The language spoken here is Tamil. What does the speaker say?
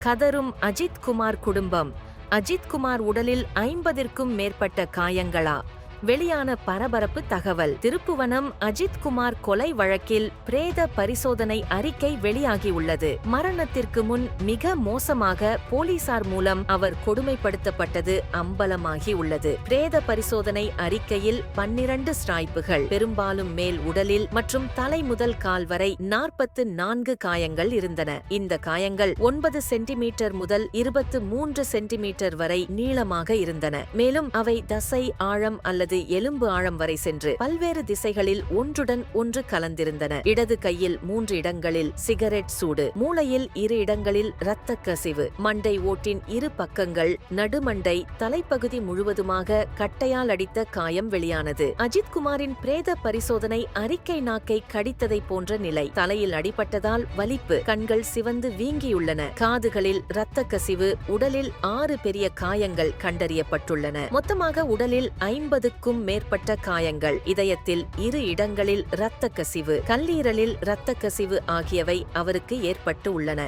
கதரும் அஜித் குமார் குடும்பம். அஜித் குமார் உடலில் 50ற்கும் மேற்பட்ட காயங்களா? வெளியான பரபரப்பு தகவல். திருப்புவனம் அஜித் குமார் கொலை வழக்கில் பிரேத பரிசோதனை அறிக்கை வெளியாகியுள்ளது. மரணத்திற்கு முன் மிக மோசமாக போலீசார் மூலம் அவர் கொடுமைப்படுத்தப்பட்டது அம்பலமாகி உள்ளது. பிரேத பரிசோதனை அறிக்கையில் 12 ஸ்ட்ரைப்புகள், பெரும்பாலும் மேல் உடலில் மற்றும் தலை முதல் கால் வரை 44 காயங்கள் இருந்தன. இந்த காயங்கள் 9 சென்டிமீட்டர் முதல் 23 சென்டிமீட்டர் வரை நீளமாக இருந்தன. மேலும் அவை தசை ஆழம் அல்லது எலும்பு ஆழம் வரை சென்று பல்வேறு திசைகளில் ஒன்றுடன் ஒன்று கலந்திருந்தன. இடது கையில் 3 இடங்களில் சிகரெட் சூடு, மூளையில் 2 இடங்களில் இரத்த கசிவு, மண்டை ஓட்டின் 2 பக்கங்கள், நடுமண்டை, தலைப்பகுதி முழுவதுமாக கட்டையால் அடித்த காயம் வெளியானது. அஜித் குமாரின் பிரேத பரிசோதனை அறிக்கை நாக்கை கடித்ததை போன்ற நிலை. தலையில் அடிபட்டதால் வலிப்பு, கண்கள் சிவந்து வீங்கியுள்ளன, காதுகளில் இரத்த கசிவு, உடலில் 6 பெரிய காயங்கள் கண்டறியப்பட்டுள்ளன. மொத்தமாக உடலில் 50க்கும் மேற்பட்ட காயங்கள். இதயத்தில் 2 இடங்களில் இரத்த கசிவு, கல்லீரலில் இரத்த கசிவு ஆகியவை அவருக்கு ஏற்பட்டு உள்ளன.